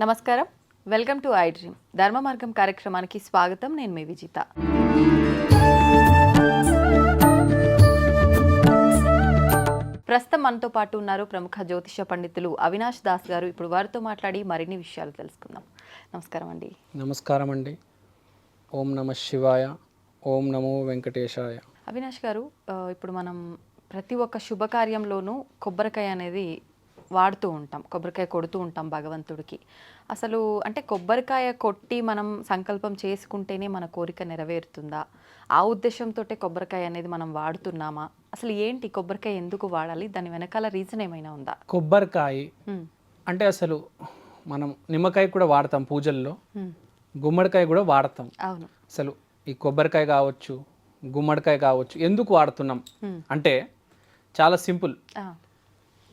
నమస్కారం, welcome to I dream ధర్మ మార్గం కార్యక్రమానికి స్వాగతం. నేను మీ విజిత. ప్రస్తుతం మనతో పాటు ఉన్నారు ప్రముఖ జ్యోతిష పండితులు అవినాష్ దాస్ గారు. ఇప్పుడు వారితో మాట్లాడి మరిన్ని విషయాలు తెలుసుకుందాం. నమస్కారం అండి. నమస్కారం అండి. ఓం నమ శివాయ, ఓం నమో వెంకటేశాయ. అవినాష్ గారు, ఇప్పుడు మనం ప్రతి ఒక్క శుభకార్యంలోనూ కొబ్బరికాయ అనేది వాడుతూ ఉంటాం, కొబ్బరికాయ కొడుతూ ఉంటాం భగవంతుడికి. అసలు అంటే కొబ్బరికాయ కొట్టి మనం సంకల్పం చేసుకుంటేనే మన కోరిక నెరవేరుతుందా? ఆ ఉద్దేశంతో కొబ్బరికాయ అనేది మనం వాడుతున్నామా? అసలు ఏంటి కొబ్బరికాయ ఎందుకు వాడాలి? దాని వెనకాల రీజన్ ఏమైనా ఉందా? కొబ్బరికాయ అంటే అసలు మనం నిమ్మకాయ కూడా వాడతాం పూజల్లో, గుమ్మడికాయ కూడా వాడతాం. అవును. అసలు ఈ కొబ్బరికాయ కావచ్చు, గుమ్మడికాయ కావచ్చు, ఎందుకు వాడుతున్నాం అంటే చాలా సింపుల్.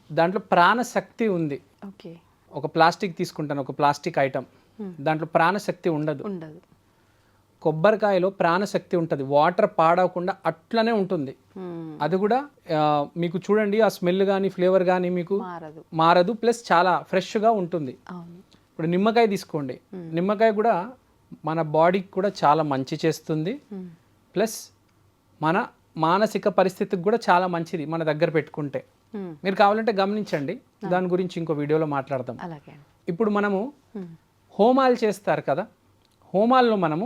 దాంట్లో ప్రాణశక్తి ఉంది. ఓకే. ఒక ప్లాస్టిక్ తీసుకుంటాను, ఒక ప్లాస్టిక్ ఐటమ్, దాంట్లో ప్రాణశక్తి ఉండదు. కొబ్బరికాయలో ప్రాణశక్తి ఉంటుంది. వాటర్ పాడవకుండా అట్లనే ఉంటుంది. అది కూడా మీకు చూడండి, ఆ స్మెల్ కానీ ఫ్లేవర్ కానీ మీకు మారదు. ప్లస్ చాలా ఫ్రెష్గా ఉంటుంది. ఇప్పుడు నిమ్మకాయ తీసుకోండి, నిమ్మకాయ కూడా మన బాడీకి కూడా చాలా మంచి చేస్తుంది. ప్లస్ మన మానసిక పరిస్థితికి కూడా చాలా మంచిది మన దగ్గర పెట్టుకుంటే. మీరు కావాలంటే గమనించండి, దాని గురించి ఇంకో వీడియోలో మాట్లాడదాం. ఇప్పుడు మనము హోమాలు చేస్తారు కదా, హోమాల్లో మనము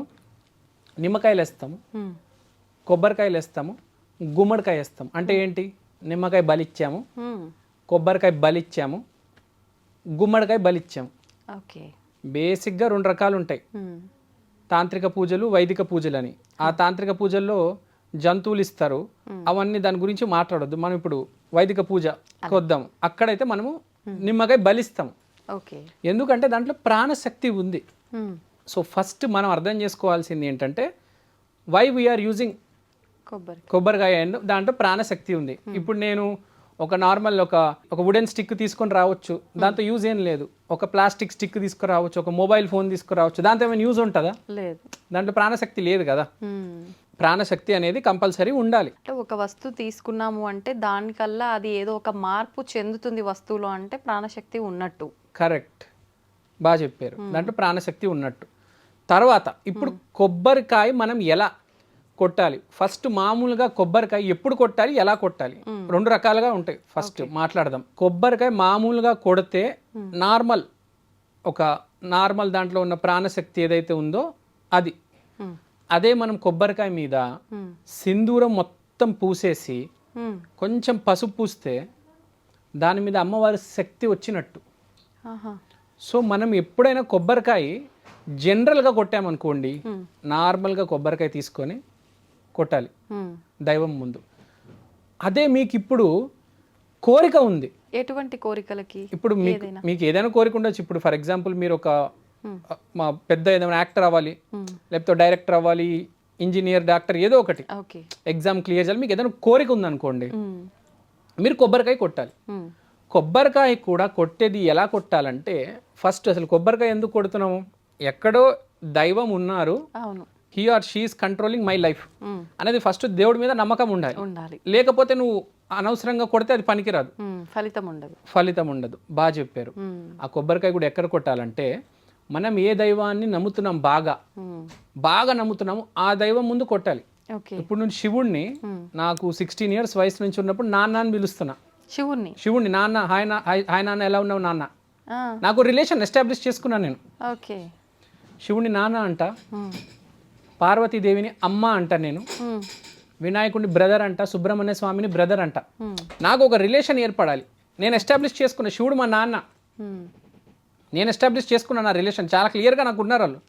నిమ్మకాయలు వేస్తాము, కొబ్బరికాయలు వేస్తాము, గుమ్మడికాయ వేస్తాము. అంటే ఏంటి? నిమ్మకాయ బలిచ్చాము, కొబ్బరికాయ బలిచ్చాము, గుమ్మడికాయ బలిచ్చాము. బేసిక్గా 2 రకాలు ఉంటాయి, తాంత్రిక పూజలు, వైదిక పూజలు అని. ఆ తాంత్రిక పూజల్లో జంతువులు ఇస్తారు, అవన్నీ దాని గురించి మాట్లాడొద్దు. మనం ఇప్పుడు వైదిక పూజ కొద్దాము, అక్కడైతే మనము నిమ్మకాయ బలిస్తాము. ఎందుకంటే దాంట్లో ప్రాణశక్తి ఉంది. సో ఫస్ట్ మనం అర్థం చేసుకోవాల్సింది ఏంటంటే, వై వీఆర్ యూజింగ్ కొబ్బరికాయ. దాంట్లో ప్రాణశక్తి ఉంది. ఇప్పుడు నేను ఒక నార్మల్ ఒక వుడెన్ స్టిక్ తీసుకొని రావచ్చు, దాంతో యూజ్ ఏం లేదు. ఒక ప్లాస్టిక్ స్టిక్ తీసుకురావచ్చు, ఒక మొబైల్ ఫోన్ తీసుకురావచ్చు, దాంతో ఏమైనా యూజ్ ఉంటుందా? లేదు. దాంట్లో ప్రాణశక్తి లేదు కదా. ప్రాణశక్తి అనేది కంపల్సరీ ఉండాలి. అంటే ఒక వస్తువు తీసుకున్నాము అంటే దానికల్లా అది ఏదో ఒక మార్పు చెందుతుంది వస్తువులో, అంటే ప్రాణశక్తి ఉన్నట్టు. కరెక్ట్, బాగా చెప్పారు. దాంట్లో ప్రాణశక్తి ఉన్నట్టు. తర్వాత ఇప్పుడు కొబ్బరికాయ మనం ఎలా కొట్టాలి? ఫస్ట్ మామూలుగా కొబ్బరికాయ ఎప్పుడు కొట్టాలి, ఎలా కొట్టాలి? 2 రకాలుగా ఉంటాయి. ఫస్ట్ మాట్లాడదాం. కొబ్బరికాయ మామూలుగా కొడితే నార్మల్ దాంట్లో ఉన్న ప్రాణశక్తి ఏదైతే ఉందో అది. అదే మనం కొబ్బరికాయ మీద సింధూరం మొత్తం పూసేసి కొంచెం పసుపు పూస్తే దాని మీద అమ్మవారి శక్తి వచ్చినట్టు. సో మనం ఎప్పుడైనా కొబ్బరికాయ జనరల్గా కొట్టామనుకోండి, నార్మల్గా కొబ్బరికాయ తీసుకొని కొట్టాలి దైవం ముందు. అదే మీకు ఇప్పుడు కోరిక ఉంది, ఎటువంటి కోరికలకి? ఇప్పుడు మీకు ఏదైనా కోరిక ఉండొచ్చు. ఇప్పుడు ఫర్ ఎగ్జాంపుల్ మీరు ఒక పెద్ద ఏదైనా యాక్టర్ అవ్వాలి, లేకపోతే డైరెక్టర్ అవ్వాలి, ఇంజనీర్, డాక్టర్, ఏదో ఒకటి ఎగ్జామ్ క్లియర్ చేయాలి, మీకు ఏదైనా కోరిక ఉందనుకోండి, మీరు కొబ్బరికాయ కొట్టాలి. కొబ్బరికాయ కూడా కొట్టేది ఎలా కొట్టాలంటే, ఫస్ట్ అసలు కొబ్బరికాయ ఎందుకు కొడుతున్నాము? ఎక్కడో దైవం ఉన్నారు, he or she is controlling my life అనేది ఫస్ట్ దేవుడి మీద నమ్మకం ఉండాలి. లేకపోతే నువ్వు అనవసరంగా కొడితే అది పనికిరాదు, ఫలితం ఉండదు. బాగా చెప్పారు. ఆ కొబ్బరికాయ కూడా ఎక్కడ కొట్టాలంటే, మనం ఏ దైవాన్ని నమ్ముతున్నాం, బాగా నమ్ముతున్నాము, ఆ దైవం ముందు కొట్టాలి. ఇప్పుడు నేను శివుణ్ణి నాకు 16 years వయసు నుంచి ఉన్నప్పుడు నాన్న అని పిలుస్తున్నా. శివుణ్ణి నాన్న, హాయ్ నాన్న, ఎలా ఉన్నావు నాన్న. నాకు రిలేషన్ ఎస్టాబ్లిష్ చేసుకున్నాను నేను. శివుణ్ణి నాన్న అంట, పార్వతీదేవిని అమ్మ అంట, నేను వినాయకుడిని బ్రదర్ అంట, సుబ్రహ్మణ్య స్వామిని బ్రదర్ అంట. నాకు ఒక రిలేషన్ ఏర్పడాలి. నేను ఎస్టాబ్లిష్ చేసుకున్న శివుడు మా నాన్న, నేను ఎస్టాబ్లిష్ చేసుకున్న నా రిలేషన్ చాలా క్లియర్గా నాకు ఉన్నారు వాళ్ళు.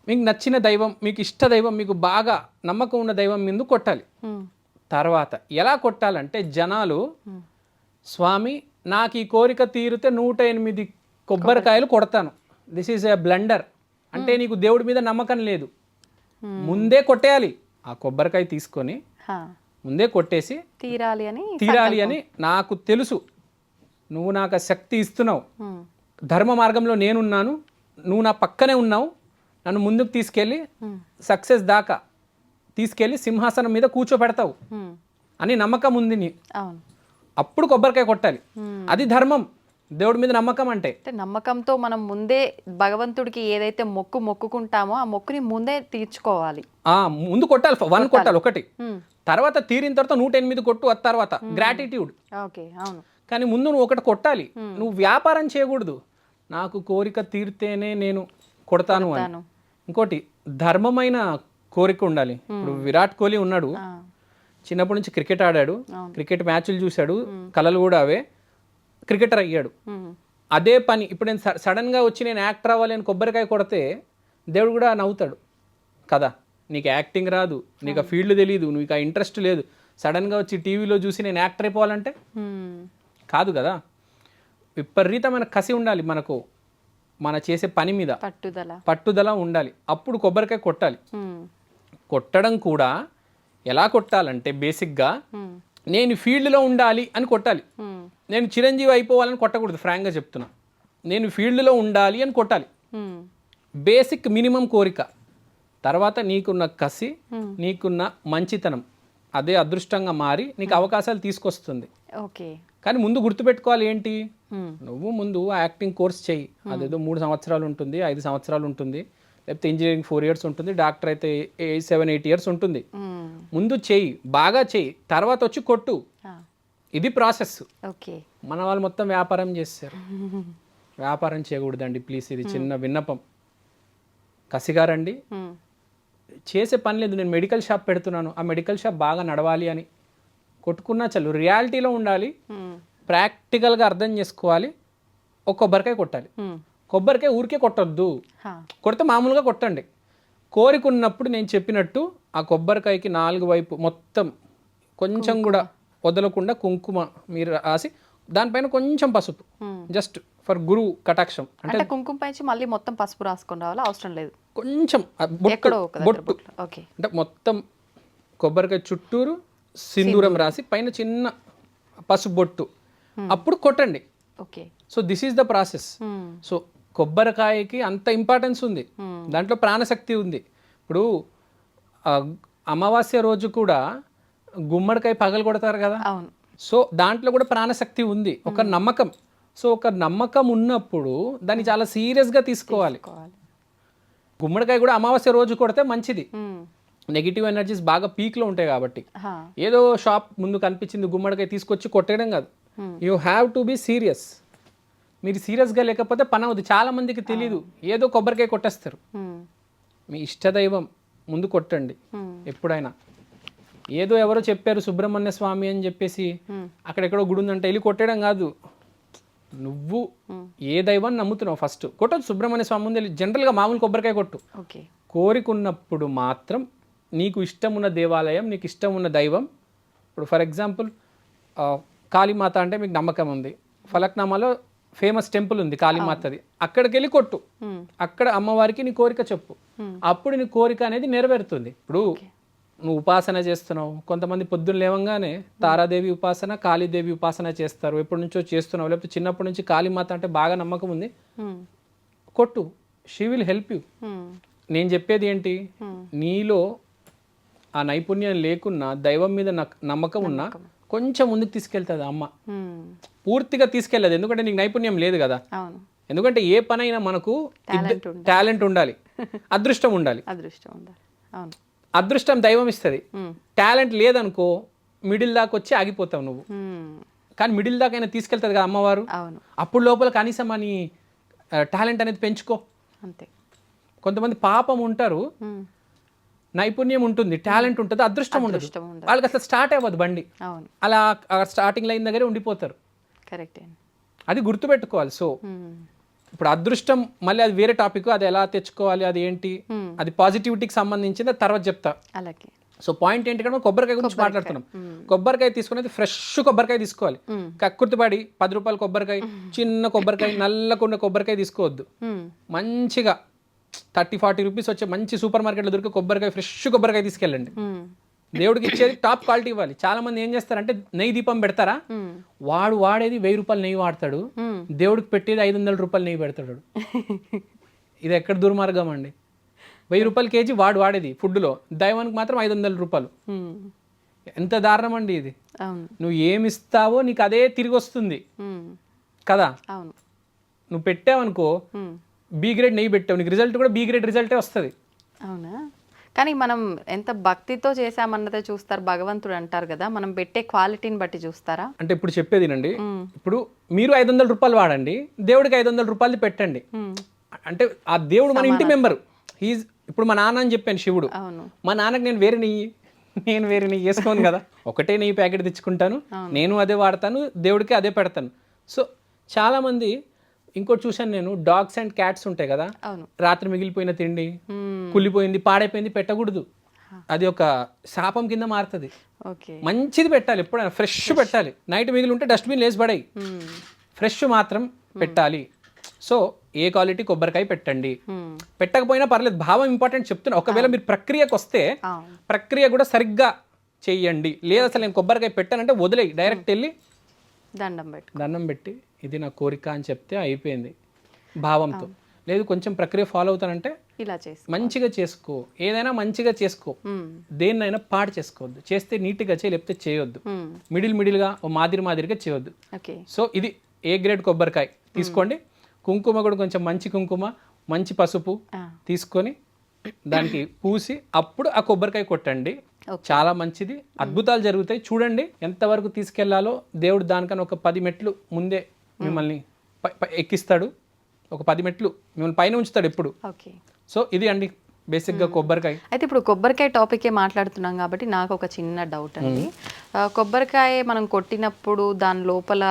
మీకు నచ్చిన దైవం, మీకు ఇష్ట దైవం, మీకు బాగా నమ్మకం ఉన్న దైవం మీద కొట్టాలి. తర్వాత ఎలా కొట్టాలంటే, జనాలు స్వామి నాకు ఈ కోరిక తీరితే 108 కొబ్బరికాయలు కొడతాను, దిస్ ఈజ్ ఎ బ్లండర్ అంటే నీకు దేవుడి మీద నమ్మకం లేదు. ముందే కొట్టేయాలి. ఆ కొబ్బరికాయ తీసుకొని ముందే కొట్టేసి తీరాలి అని నాకు తెలుసు, నువ్వు నాకు శక్తి ఇస్తున్నావు, ధర్మ మార్గంలో నేనున్నాను, నువ్వు నా పక్కనే ఉన్నావు, నన్ను ముందుకు తీసుకెళ్ళి సక్సెస్ దాకా తీసుకెళ్ళి సింహాసనం మీద కూర్చోబెడతావు అని నమ్మకం ఉంది. అప్పుడు కొబ్బరికాయ కొట్టాలి. అది ధర్మం. దేవుడి మీద నమ్మకం అంటే. అంటే నమ్మకంతో మనం ముందే భగవంతుడికి ఏదైతే మొక్కుకుంటామో ఆ మొక్కుని ముందే తీర్చుకోవాలి. ముందు కొట్టాలి, 1 కొట్టాలి ఒకటి, తర్వాత తీరిన తర్వాత 108 కొట్టు, ఆ తర్వాత గ్రాటిట్యూడ్. ఓకే, అవును. కానీ ముందు నువ్వు ఒకటి కొట్టాలి. నువ్వు వ్యాపారం చేయకూడదు, నాకు కోరిక తీరితేనే నేను కొడతాను అని. ఇంకోటి ధర్మమైన కోరిక ఉండాలి. ఇప్పుడు విరాట్ కోహ్లీ ఉన్నాడు, చిన్నప్పటి నుంచి క్రికెట్ ఆడాడు, క్రికెట్ మ్యాచ్లు చూశాడు, కళలు కూడా అవే, క్రికెటర్ అయ్యాడు. అదే పని ఇప్పుడు నేను సడన్గా వచ్చి నేను యాక్టర్ అవ్వాలి అని కొబ్బరికాయ కొడితే దేవుడు కూడా నవ్వుతాడు కదా. నీకు యాక్టింగ్ రాదు, నీకు ఆ ఫీల్డ్ తెలియదు, నీకు ఆ ఇంట్రెస్ట్ లేదు, సడన్గా వచ్చి టీవీలో చూసి నేను యాక్టర్ అయిపోవాలంటే కాదు కదా. విపరీతమైన కసి ఉండాలి మనకు, మన చేసే పని మీద పట్టుదల ఉండాలి. అప్పుడు కొబ్బరికాయ కొట్టాలి. కొట్టడం కూడా ఎలా కొట్టాలంటే బేసిక్గా నేను ఫీల్డ్లో ఉండాలి అని కొట్టాలి. నేను చిరంజీవి అయిపోవాలని కొట్టకూడదు, ఫ్రాంక్గా చెప్తున్నా. నేను ఫీల్డ్లో ఉండాలి అని కొట్టాలి. బేసిక్ మినిమం కోరిక. తర్వాత నీకున్న కసి, నీకున్న మంచితనం అదే అదృష్టంగా మారి నీకు అవకాశాలు తీసుకొస్తుంది. ఓకే. కానీ ముందు గుర్తుపెట్టుకోవాలి ఏంటి, నువ్వు ముందు యాక్టింగ్ కోర్స్ చెయ్యి. అదేదో 3 సంవత్సరాలు ఉంటుంది, 5 సంవత్సరాలు ఉంటుంది, లేకపోతే ఇంజనీరింగ్ 4 years ఉంటుంది, డాక్టర్ అయితే 7-8 years ఉంటుంది. ముందు చెయ్యి, బాగా చెయ్యి, తర్వాత వచ్చి కొట్టు. ఇది ప్రాసెస్. ఓకే. మన వాళ్ళు మొత్తం వ్యాపారం చేస్తారు. వ్యాపారం చేయకూడదండి ప్లీజ్, ఇది చిన్న విన్నపం. కసిగారండి, చేసే పని లేదు. నేను మెడికల్ షాప్ పెడుతున్నాను, ఆ మెడికల్ షాప్ బాగా నడవాలి అని కొట్టుకున్నా చల్లు. రియాలిటీలో ఉండాలి, ప్రాక్టికల్గా అర్థం చేసుకోవాలి. ఒక కొబ్బరికాయ కొట్టాలి. కొబ్బరికాయ ఊరికే కొట్టొద్దు, కొడితే మామూలుగా కొట్టండి. కోరికున్నప్పుడు నేను చెప్పినట్టు ఆ కొబ్బరికాయకి 4 వైపు మొత్తం కొంచెం కూడా వదలకుండా కుంకుమ మీరు రాసి, దానిపైన కొంచెం పసుపు, జస్ట్ ఫర్ గురు కటాక్షం. అంటే కుంకుమ పై మళ్ళీ మొత్తం పసుపు రాసుకొని రావాలా? అవసరం లేదు, కొంచెం బొట్టు. అంటే మొత్తం కొబ్బరికాయ చుట్టూరు సింధూరం రాసి పైన చిన్న పసుపు బొట్టు, అప్పుడు కొట్టండి. Okay. So this is the process. So కొబ్బరికాయకి అంత ఇంపార్టెన్స్ ఉంది, దాంట్లో ప్రాణశక్తి ఉంది. ఇప్పుడు అమావాస్య రోజు కూడా గుమ్మడికాయ పగలు కొడతారు కదా, సో దాంట్లో కూడా ప్రాణశక్తి ఉంది, ఒక నమ్మకం. సో ఒక నమ్మకం ఉన్నప్పుడు దాన్ని చాలా సీరియస్గా తీసుకోవాలి. గుమ్మడికాయ కూడా అమావాస్య రోజు కొడితే మంచిది, నెగిటివ్ ఎనర్జీస్ బాగా పీక్లో ఉంటాయి కాబట్టి. ఏదో షాప్ ముందు కనిపించింది గుమ్మడికాయ తీసుకొచ్చి కొట్టేయడం కాదు, you have to be serious. మీరు సీరియస్గా లేకపోతే పని అవుతుంది. చాలా మందికి తెలీదు, ఏదో కొబ్బరికాయ కొట్టేస్తారు. మీ ఇష్టదైవం ముందు కొట్టండి ఎప్పుడైనా. ఏదో ఎవరో చెప్పారు సుబ్రహ్మణ్య స్వామి అని చెప్పేసి అక్కడెక్కడో గుడి ఉందంటే వెళ్ళి కొట్టేయడం కాదు. నువ్వు ఏ దైవాన్ని నమ్ముతున్నావు ఫస్ట్ కొట్టదు. సుబ్రహ్మణ్య స్వామి ముందు జనరల్గా మామూలు కొబ్బరికాయ కొట్టు. కోరికున్నప్పుడు మాత్రం నీకు ఇష్టం ఉన్న దేవాలయం, నీకు ఇష్టం ఉన్న దైవం. ఇప్పుడు ఫర్ ఎగ్జాంపుల్ కాళీమాత అంటే మీకు నమ్మకం ఉంది, ఫలక్నామాలో ఫేమస్ టెంపుల్ ఉంది కాళీమాతది, అక్కడికి వెళ్ళి కొట్టు. అక్కడ అమ్మవారికి నీ కోరిక చెప్పు, అప్పుడు నీ కోరిక అనేది నెరవేరుతుంది. ఇప్పుడు నువ్వు ఉపాసన చేస్తున్నావు, కొంతమంది పొద్దున్న లేవంగానే తారాదేవి ఉపాసన, కాళీదేవి ఉపాసన చేస్తారు, ఎప్పటి నుంచో చేస్తున్నావు, లేకపోతే చిన్నప్పటి నుంచి కాళీమాత అంటే బాగా నమ్మకం ఉంది, కొట్టు, షీ విల్ హెల్ప్ యూ. నేను చెప్పేది ఏంటి, నీలో ఆ నైపుణ్యం లేకున్నా దైవం మీద నమ్మకం ఉన్నా కొంచెం ముందుకు తీసుకెళ్తుంది అమ్మ. పూర్తిగా తీసుకెళ్ళదు, ఎందుకంటే నీకు నైపుణ్యం లేదు కదా. ఎందుకంటే ఏ పనైనా మనకు టాలెంట్ ఉండాలి, అదృష్టం ఉండాలి. అదృష్టం దైవం ఇస్తుంది, టాలెంట్ లేదనుకో మిడిల్ దాకా వచ్చి ఆగిపోతావు నువ్వు. కానీ మిడిల్ దాకా అయినా తీసుకెళ్తుంది కదా అమ్మవారు. అప్పుడు లోపల కనీసం అని టాలెంట్ అనేది పెంచుకో. అంతే. కొంతమంది పాపం ఉంటారు, నైపుణ్యం ఉంటుంది, టాలెంట్ ఉంటుంది, అదృష్టం ఉండదు, వాళ్ళకి అసలు స్టార్ట్ అవ్వదు బండి, అలా స్టార్టింగ్ లైన్ దగ్గరే ఉండిపోతారు. అది గుర్తుపెట్టుకోవాలి. సో ఇప్పుడు అదృష్టం మళ్ళీ అది వేరే టాపిక్, అది ఎలా తెచ్చుకోవాలి, అది ఏంటి, అది పాజిటివిటీకి సంబంధించింది, తర్వాత చెప్తా. సో పాయింట్ ఏంటి అంటే కొబ్బరికాయ గురించి మాట్లాడుతున్నాం. కొబ్బరికాయ తీసుకునేది ఫ్రెష్ కొబ్బరికాయ తీసుకోవాలి. కక్కుర్తిపడి 10 రూపాయల కొబ్బరికాయ, చిన్న కొబ్బరికాయ, నల్లకున్న కొబ్బరికాయ తీసుకోవద్దు. మంచిగా 30-40 రూపీస్ వచ్చే మంచి సూపర్ మార్కెట్లో దొరికే కొబ్బరికాయ, ఫ్రెష్ కొబ్బరికాయ తీసుకెళ్ళండి. దేవుడికి ఇచ్చేది టాప్ క్వాలిటీ ఇవ్వాలి. చాలా మంది ఏం చేస్తారంటే నెయ్యి దీపం పెడతారా, వాడేది 1000 రూపాయలు నెయ్యి వాడతాడు, దేవుడికి పెట్టేది 500 రూపాయలు నెయ్యి పెడతాడు. ఇది ఎక్కడ దుర్మార్గం అండి. 1000 రూపాయలు కేజీ వాడేది ఫుడ్లో, దైవానికి మాత్రం 500 రూపాయలు. ఎంత దారుణం అండి ఇది. నువ్వు ఏమిస్తావో నీకు అదే తిరిగి వస్తుంది. కదా. అవును. నువ్వు పెట్టావనుకో ఉమ్. బి గ్రేడ్ నెయ్యి పెట్టావు, నీకు రిజల్ట్ కూడా బి గ్రేడ్ రిజల్టే వస్తుంది. అవునా? కానీ మనం ఎంత భక్తితో చేసామన్నదే చూస్తారు భగవంతుడు అంటారు కదా, మనం పెట్టే క్వాలిటీని బట్టి చూస్తారా? అంటే ఇప్పుడు చెప్పేదినండి, ఇప్పుడు మీరు 500 రూపాయలు వాడండి, దేవుడికి 500 రూపాయలు పెట్టండి. అంటే ఆ దేవుడు మన ఇంటి మెంబరు. హీజ్ ఇప్పుడు మా నాన్న అని చెప్పాను శివుడు. అవును. మా నాన్నకి నేను వేరే నెయ్యి వేసుకోను కదా, ఒకటే నెయ్యి ప్యాకెట్ తెచ్చుకుంటాను, నేను అదే వాడతాను, దేవుడికి అదే పెడతాను. సో చాలామంది ఇంకోటి చూశాను నేను, డాగ్స్ అండ్ క్యాట్స్ ఉంటాయి కదా, అవును. రాత్రి మిగిలిపోయిన తిండి, కుళ్ళిపోయింది, పాడైపోయింది పెట్టకూడదు, అది ఒక శాపం కింద మారుతుంది. ఓకే. మంచిది పెట్టాలి, ఎప్పుడైనా ఫ్రెష్ పెట్టాలి. నైట్ మిగిలి ఉంటే డస్ట్బిన్ లేసి పడాయి, ఫ్రెష్ మాత్రం పెట్టాలి. సో ఏ క్వాలిటీ కొబ్బరికాయ పెట్టండి, పెట్టకపోయినా పర్లేదు, భావం ఇంపార్టెంట్ చెప్తున్నా. ఒకవేళ మీరు ప్రక్రియకు వస్తే ప్రక్రియ కూడా సరిగ్గా చెయ్యండి. లేదా అసలు నేను కొబ్బరికాయ పెట్టానంటే వదిలేయి, డైరెక్ట్ వెళ్ళి దండం పెట్టి ఇది నా కోరిక అని చెప్తే అయిపోయింది భావంతో. లేదు కొంచెం ప్రక్రియ ఫాలో అవుతానంటే ఇలా చేసి మంచిగా చేసుకో, ఏదైనా మంచిగా చేసుకో, దేన్నైనా పాడు చేసుకోవద్దు. చేస్తే నీట్గా చేయి, లేకపోతే చేయొద్దు. మిడిల్గా ఓ మాదిరిగా చేయొద్దు. సో ఇది ఏ గ్రేడ్ కొబ్బరికాయ తీసుకోండి. కుంకుమ కూడా కొంచెం మంచి కుంకుమ, మంచి పసుపు తీసుకొని దానికి పూసి అప్పుడు ఆ కొబ్బరికాయ కొట్టండి. చాలా మంచిది, అద్భుతాలు జరుగుతాయి. చూడండి ఎంతవరకు తీసుకెళ్లాలో దేవుడు దానికన్నా ఒక 10 మెట్లు ముందే మిమ్మల్ని ఎక్కిస్తాడు. ఒక 10 మెట్లు మిమ్మల్ని పైన ఉంచుతాడు ఎప్పుడు. సో ఇది అండి బేసిక్గా కొబ్బరికాయ. అయితే ఇప్పుడు కొబ్బరికాయ టాపికే మాట్లాడుతున్నాం కాబట్టి నాకు ఒక చిన్న డౌట్ అండి. కొబ్బరికాయ మనం కొట్టినప్పుడు దాని లోపల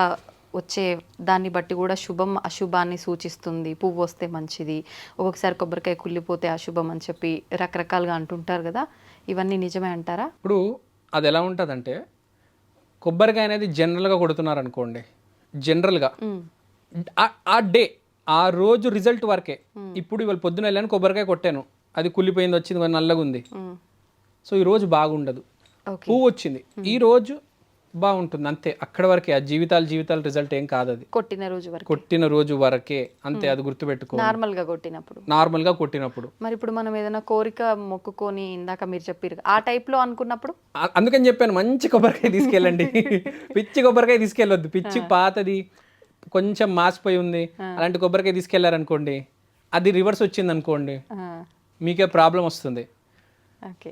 వచ్చే దాన్ని బట్టి కూడా శుభం అశుభాన్ని సూచిస్తుంది. పువ్వు వస్తే మంచిది, ఒక్కొక్కసారి కొబ్బరికాయ కుళ్ళిపోతే అశుభం అని చెప్పి రకరకాలుగా అంటుంటారు కదా, ఇవన్నీ నిజమే అంటారా? ఇప్పుడు అది ఎలా ఉంటుందంటే, కొబ్బరికాయ అనేది జనరల్గా కొడుతున్నారు అనుకోండి, జనరల్గా ఆ డే ఆ రోజు రిజల్ట్ వరకే. ఇప్పుడు ఇవాళ పొద్దున వెళ్ళాను కొబ్బరికాయ కొట్టాను, అది కుళ్ళిపోయింది, వచ్చింది, నల్లగా ఉంది, సో ఈ రోజు బాగుండదు. పువ్వు వచ్చింది, ఈ రోజు బాగుంటుంది, అంతే. అక్కడ వరకే, ఆ జీవితాలు రిజల్ట్ ఏం కాదు. అది కొట్టిన రోజు వరకే అంతే, అది గుర్తుపెట్టుకో. నార్మల్ గా కొట్టినప్పుడు మరి ఇప్పుడు మనం ఏదైనా కోరిక మొక్కుకొని, ఇందాక మీరు చెప్పారు ఆ టైప్ లో అనుకున్నప్పుడు, అందుకని చెప్పాను మంచి కొబ్బరికాయ తీసుకెళ్ళండి. పిచ్చి కొబ్బరికాయ తీసుకెళ్ళొద్దు, పిచ్చి పాతది కొంచెం మాసిపోయి ఉంది అలాంటి కొబ్బరికాయ తీసుకెళ్లారనుకోండి, అది రివర్స్ వచ్చింది అనుకోండి, మీకే ప్రాబ్లం వస్తుంది.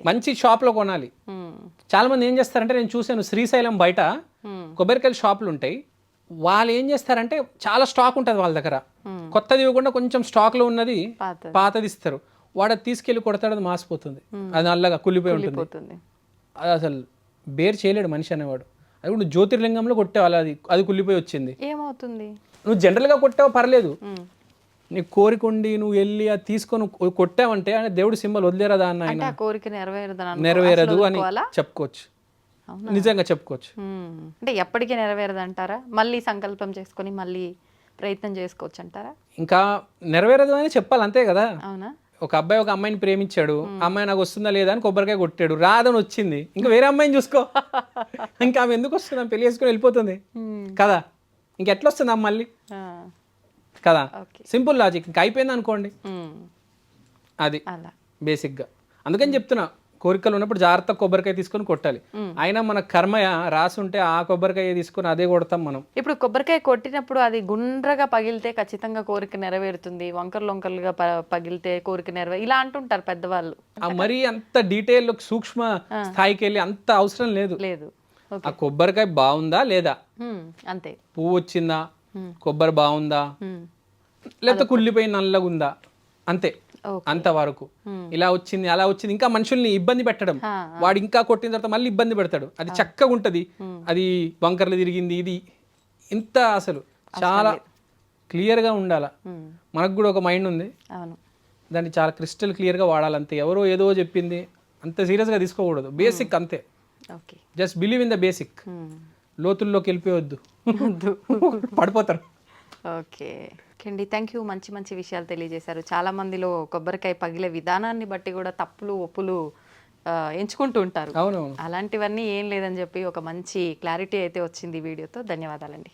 మంచి షాప్లో కొనాలి. చాలా మంది ఏం చేస్తారంటే, నేను చూసాను శ్రీశైలం బయట కొబ్బరికాయల షాపులు ఉంటాయి, వాళ్ళు ఏం చేస్తారంటే చాలా స్టాక్ ఉంటుంది వాళ్ళ దగ్గర, కొత్తది ఇవ్వకుండా కొంచెం స్టాక్లో ఉన్నది పాతది ఇస్తారు. వాడు అది తీసుకెళ్ళి కొడతాడు, అది మాసిపోతుంది, అది నల్లగా కుళ్ళిపోయి ఉంటుంది. అది అసలు బేర్ చేయలేడు మనిషి అనేవాడు. అది కూడా జ్యోతిర్లింగంలో కొట్టావు, అది కుళ్ళిపోయి వచ్చింది, ఏమవుతుంది? నువ్వు జనరల్గా కొట్టావు పర్లేదు, నీ కోరిక ఉండి నువ్వు వెళ్ళి అది తీసుకొని కొట్టావంటే ఆయన దేవుడు సింబల్ వదిలేరదా అన్న, ఆయన నెరవేరదు అని చెప్పుకోవచ్చు, నిజంగా చెప్పుకోవచ్చు. అంటే ఎప్పటికీ నెరవేరదు అంటారా? మళ్ళీ సంకల్పం చేసుకొని మళ్ళీ ప్రయత్నం చేసుకోవచ్చు అంటారా? ఇంకా నెరవేరదు అని చెప్పాలి, అంతే కదా. అవునా? ఒక అబ్బాయి ఒక అమ్మాయిని ప్రేమించాడు, అమ్మాయి నాకు వస్తుందా లేదా అని కొబ్బరికాయ కొట్టాడు, రాదని వచ్చింది, ఇంకా వేరే అమ్మాయిని చూసుకో, ఇంకా ఆమె ఎందుకు వస్తుంది, ఆమె పెళ్లి చేసుకుని వెళ్ళిపోతుంది కదా, ఇంకెట్లా వస్తుంది అమ్మ మళ్ళీ కదా. సింపుల్ లాజిక్, ఇంకా అయిపోయింది అనుకోండి, అది బేసిక్గా. అందుకని చెప్తున్నా, కోరికలు ఉన్నప్పుడు జాగ్రత్త కొబ్బరికాయ తీసుకొని కొట్టాలి. అయినా మన కర్మ రాసి ఉంటే ఆ కొబ్బరికాయ తీసుకొని అదే కొడతాం మనం. ఇప్పుడు కొబ్బరికాయ కొట్టినప్పుడు అది గుండ్రగా పగిలితే ఖచ్చితంగా కోరిక నెరవేరుతుంది, వంకరలుగా పగిలితే కోరిక ఇలా అంటుంటారు పెద్దవాళ్ళు. మరి అంత డీటెయిల్ సూక్ష్మ స్థాయికి వెళ్ళి అంత అవసరం లేదు. ఆ కొబ్బరికాయ బాగుందా లేదా, అంతే. పువ్వు వచ్చిందా, కొబ్బరి బాగుందా, లేకపోతే కుళ్ళిపోయి నల్లగా ఉందా, అంతే. అంతవరకు ఇలా వచ్చింది అలా వచ్చింది, ఇంకా మనుషుల్ని ఇబ్బంది పెట్టడం, వాడు ఇంకా కొట్టిన తర్వాత మళ్ళీ ఇబ్బంది పెడతాడు, అది చక్కగా ఉంటది, అది వంకర్లు తిరిగింది, ఇది ఇంత అసలు చాలా క్లియర్గా ఉండాల. మనకు కూడా ఒక మైండ్ ఉంది, దాన్ని చాలా క్రిస్టల్ క్లియర్గా వాడాలంతే. ఎవరో ఏదో చెప్పింది అంత సీరియస్గా తీసుకోకూడదు, బేసిక్ అంతే. Just believe in the basic, లోతుల్లోకి వెళ్ళిపోవద్దు, పడిపోతారు. ఓకే అండి, థ్యాంక్ యూ. మంచి మంచి విషయాలు తెలియజేశారు. చాలా మందిలో కొబ్బరికాయ పగిలే విధానాన్ని బట్టి కూడా తప్పులు ఒప్పులు ఎంచుకుంటూ ఉంటారు. అవునవును, అలాంటివన్నీ ఏం లేదని చెప్పి ఒక మంచి క్లారిటీ అయితే వచ్చింది వీడియోతో. ధన్యవాదాలండి.